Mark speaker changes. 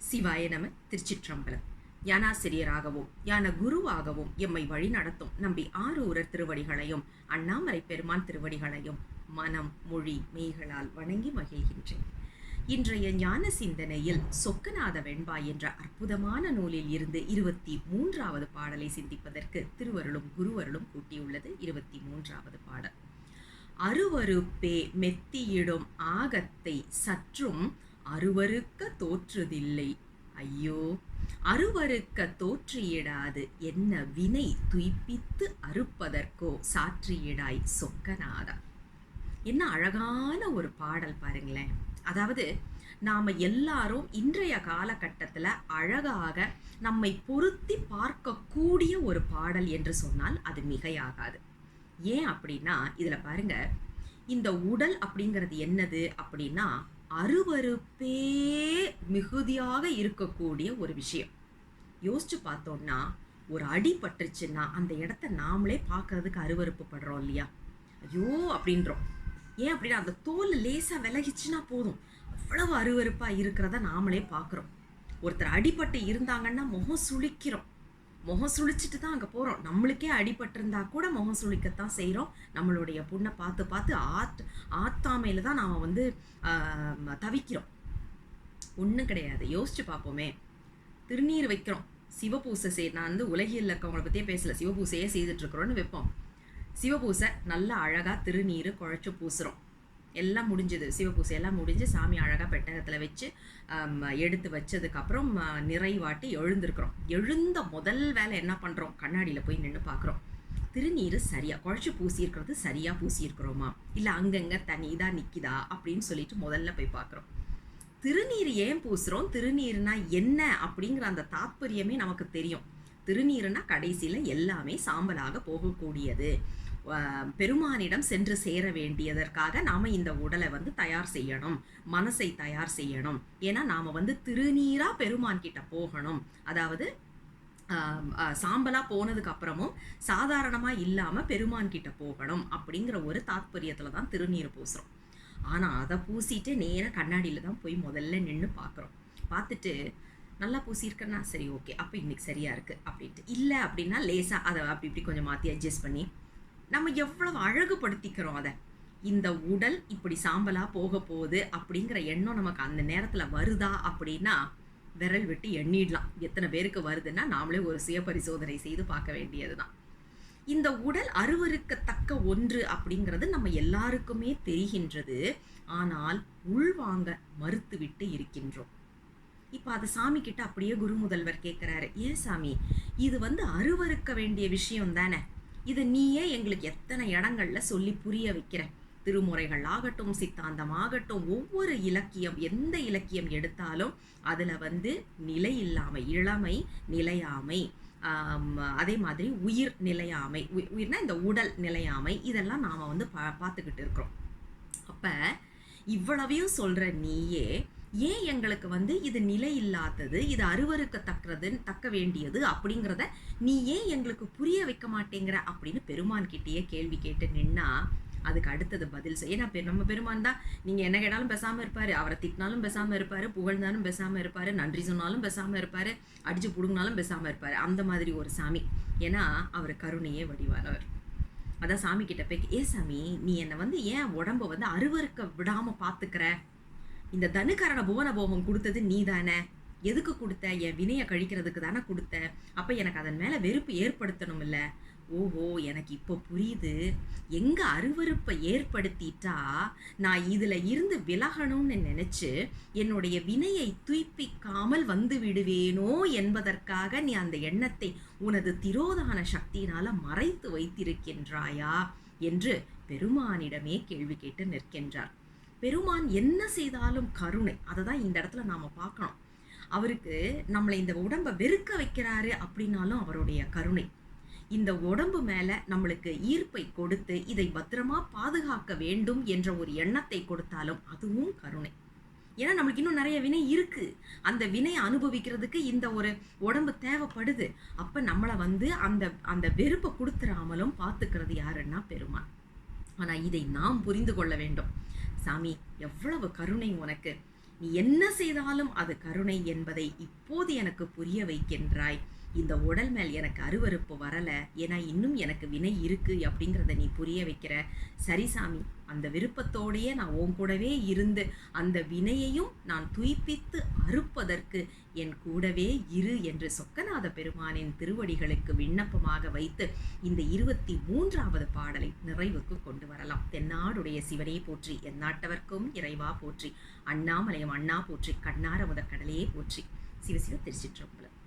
Speaker 1: சிவாய நம. திருச்சிற்றம்பலம். ஞானாசிரியராகவும் ஞான குருவாகவும் எம்மை வழி நடத்தும் நம்பி ஆரூரர் திருவடிகளையும் அண்ணாமலை பெருமான் திருவடிகளையும் மனம் மொழி மெய்களால் வணங்கி மகிழ்கின்றேன். இன்றைய ஞான சிந்தனையில் சொக்கநாத வெண்பா என்ற அற்புதமான நூலில் இருந்து 23வது பாடலை சிந்திப்பதற்கு திருவருளும் குருவருளும் கூட்டியுள்ளது. 23வது பாடல். அருவருப்பே மெத்தியிடும் ஆகத்தை சற்றும் அருவருக்க தோற்றுதில்லை. ஐயோ, அருவருக்க தோற்றியிடாது என்ன வினை துய்ப்பித்து அறுப்பதற்கோ சாற்றியிடாய் சொக்கநாதா. என்ன அழகான ஒரு பாடல் பாருங்களேன். அதாவது நாம எல்லாரும் இன்றைய காலகட்டத்தில் அழகாக நம்மை பொருத்தி பார்க்கக்கூடிய ஒரு பாடல் என்று சொன்னால் அது மிகையாகாது. ஏன் அப்படின்னா, இதுல பாருங்க, இந்த உடல் அப்படிங்கிறது என்னது அப்படின்னா அருவருப்பே மிகுதியாக இருக்கக்கூடிய ஒரு விஷயம். யோசிச்சு பார்த்தோம்னா, ஒரு அடி பட்டுருச்சுன்னா அந்த இடத்த நாமளே பார்க்கறதுக்கு அருவருப்பு படுறோம் இல்லையா? ஐயோ அப்படின்றோம். ஏன் அப்படின்னா, அந்த தோல் லேசா விலகிச்சுன்னா போதும், அவ்வளவு அருவருப்பா இருக்கிறத நாமளே பார்க்குறோம். ஒருத்தர் அடிபட்டு இருந்தாங்கன்னா முகம் சுளிக்கிறோம். முகம் சுழிச்சிட்டு தான் அங்கே போகிறோம். நம்மளுக்கே அடிபட்டிருந்தா கூட முகம் சுழிக்கத்தான் செய்கிறோம். நம்மளுடைய புண்ணை பார்த்து பார்த்து ஆத்தாமையில் தான் நாம் தவிக்கிறோம். ஒன்றும் கிடையாது. யோசிச்சு பார்ப்போமே. திருநீர் வைக்கிறோம், சிவபூசை நான் உலகில் இருக்கவங்களை பற்றியே பேசலை, சிவபூசையே செய்துட்ருக்குறோன்னு வைப்போம். சிவபூசை நல்லா அழகாக திருநீர் குழைச்சி பூசுகிறோம். எல்லாம் முடிஞ்சது, சிவபூசை எல்லாம் முடிஞ்சு சாமி அழகாக பெட்டகத்தில் வச்சு எடுத்து வச்சதுக்கப்புறம் நிறைவாட்டி எழுந்திருக்கிறோம். எழுந்த முதல் வேலை என்ன பண்ணுறோம்? கண்ணாடியில் போய் நின்று பார்க்குறோம். திருநீர் சரியாக குழைச்சி பூசியிருக்கிறது சரியாக பூசியிருக்கிறோமா, இல்லை அங்கங்கே தனி இதாக நிற்கிதா அப்படின்னு சொல்லிட்டு முதல்ல போய் பார்க்குறோம். திருநீர் ஏன் பூசுகிறோம், திருநீர்னா என்ன அப்படிங்கிற அந்த தாத்பரியமே நமக்கு தெரியும். திருநீர்னா கடைசியில் எல்லாமே சாம்பலாக போகக்கூடியது. பெருமானிடம் சென்று சேர வேண்டியதற்காக நாம் இந்த உடலை தயார் செய்யணும், மனசை தயார் செய்யணும். ஏன்னா நாம் திருநீரா பெருமான் கிட்ட போகணும். அதாவது சாம்பலா போனதுக்கு அப்புறமும் சாதாரணமாக இல்லாமல் பெருமான் கிட்ட போகணும் அப்படிங்கிற ஒரு தாத்பரியத்தில் தான் திருநீர் பூசுகிறோம். ஆனால் அதை பூசிட்டு நேராக கண்ணாடியில் தான் போய் முதல்ல நின்று பார்க்குறோம். பார்த்துட்டு நல்லா பூசியிருக்கேன்னா சரி, ஓகே, அப்போ இன்னைக்கு சரியாக இருக்குது அப்படின்ட்டு. இல்லை அப்படின்னா லேசாக அதை அப்படி இப்படி கொஞ்சம் மாற்றி அட்ஜஸ்ட் பண்ணி நம்ம எவ்வளவு அழகுபடுத்திக்கிறோம் அதை. இந்த உடல் இப்படி சாம்பலாக போக போகுது அப்படிங்கிற எண்ணம் நமக்கு அந்த நேரத்தில் வருதா அப்படின்னா விரல் விட்டு எண்ணிடலாம். எத்தனை பேருக்கு வருதுன்னா நாமளே ஒரு சுய பரிசோதனை செய்து பார்க்க வேண்டியது தான். இந்த உடல் அருவருக்கத்தக்க ஒன்று அப்படிங்கிறது நம்ம எல்லாருக்குமே தெரிகின்றது. ஆனால் உள்வாங்க மறுத்து விட்டு இருக்கின்றோம். இப்போ அதை சாமி கிட்ட அப்படியே குரு முதல்வர் கேட்குறாரு, ஏன் சாமி, இது அருவருக்க வேண்டிய விஷயம் தானே, இது நீயே எங்களுக்கு எத்தனை இடங்கள்ல சொல்லி புரிய வைக்கிற. திருமுறைகள் ஆகட்டும், சித்தாந்தம் ஆகட்டும், ஒவ்வொரு இலக்கியம், எந்த இலக்கியம் எடுத்தாலும் அதுல நிலை இல்லாமை, இளமை நிலையாமை, அதே மாதிரி உயிர் நிலையாமை, உயிர்னா இந்த உடல் நிலையாமை, இதெல்லாம் நாம பார்த்துக்கிட்டு இருக்கிறோம். அப்ப இவ்வளவையும் சொல்ற நீயே ஏன் எங்களுக்கு இது நிலை இல்லாதது, இது அருவருக்கத்தக்கது, தக்க வேண்டியது அப்படிங்கிறத நீ ஏன் எங்களுக்கு புரிய வைக்க மாட்டேங்கிற அப்படின்னு பெருமான் கிட்டேயே கேள்வி கேட்டு நின்னா அதுக்கு அடுத்தது பதில் செய்ய. ஏன்னா நம்ம பெருமான் தான், நீங்கள் என்ன கேட்டாலும் பேசாமல் இருப்பார், அவரை திட்டினாலும் பேசாமல் இருப்பார், புகழ்ந்தாலும் பேசாமல் இருப்பார், நன்றி சொன்னாலும் பேசாமல் இருப்பார், அடிச்சு புடுங்கினாலும் பேசாமல் இருப்பார். அந்த மாதிரி ஒரு சாமி. ஏன்னா அவர் கருணையே வடிவானவர். அதான் சாமி கிட்ட போய், ஏ சாமி, நீ என்னை ஏன் உடம்ப அருவருக்க விடாமல் பார்த்துக்கிற? இந்த தனுகரண புவன போகம் கொடுத்தது நீ தானே, எதுக்கு கொடுத்த? என் வினையை கழிக்கிறதுக்கு தானே கொடுத்த. அப்போ எனக்கு அதன் மேலே வெறுப்பு ஏற்படுத்தணும் இல்லை? ஓஹோ, எனக்கு இப்போ புரியுது. எங்க அருவருப்பை ஏற்படுத்திட்டா நான் இதுல இருந்து விலகணும்னு நினைச்சு என்னுடைய வினையை துய்ப்பிக்காமல் விடுவேனோ என்பதற்காக நீ அந்த எண்ணத்தை உனது திரோதான சக்தியினால மறைத்து வைத்திருக்கின்றாயா என்று பெருமானிடமே கேள்வி கேட்டு நிற்கின்றார். பெருமான் என்ன செய்தாலும் கருணை. அதை தான் இந்த இடத்துல நாம பார்க்கணும். அவருக்கு நம்மளை இந்த உடம்பை வெறுக்க வைக்கிறாரு அப்படின்னாலும் அவருடைய கருணை. இந்த உடம்பு மேல நம்மளுக்கு ஈர்ப்பை கொடுத்து இதை பத்திரமா பாதுகாக்க வேண்டும் என்ற ஒரு எண்ணத்தை கொடுத்தாலும் அதுவும் கருணை. ஏன்னா நம்மளுக்கு இன்னும் நிறைய வினை இருக்கு. அந்த வினையை அனுபவிக்கிறதுக்கு இந்த ஒரு உடம்பு தேவைப்படுது. அப்ப நம்மளை அந்த அந்த வெறுப்பை கொடுத்துடாமலும் பார்த்துக்கிறது யாருன்னா பெருமான். ஆனா இதை நாம் புரிந்து கொள்ள வேண்டும். சாமி, எவ்வளவு கருணை உனக்கு, நீ என்ன செய்தாலும் அது கருணை என்பதை இப்போது எனக்கு புரிய வைக்கின்றாய். இந்த உடல் மேல் எனக்கு அருவருப்பு வரல. ஏன்னா இன்னும் எனக்கு வினை இருக்கு அப்படிங்கிறத நீ புரிய வைக்கிற. சரி சாமி, அந்த விருப்பத்தோடையே நான் உன் கூடவே இருந்து அந்த வினையையும் நான் துய்ப்பித்து அறுப்பதற்கு என் கூடவே இரு என்று சொக்கநாத பெருமானின் திருவடிகளுக்கு விண்ணப்பமாக வைத்து இந்த 23வது பாடலை நிறைவுக்கு கொண்டு வரலாம். தென்னாடுடைய சிவனே போற்றி, எந்நாட்டவர்க்கும் இறைவா போற்றி, அண்ணாமலையம் அண்ணா போற்றி, கண்ணார முதற் கடலே போற்றி. சிவசிவ திருச்சிற்றம்பலம்.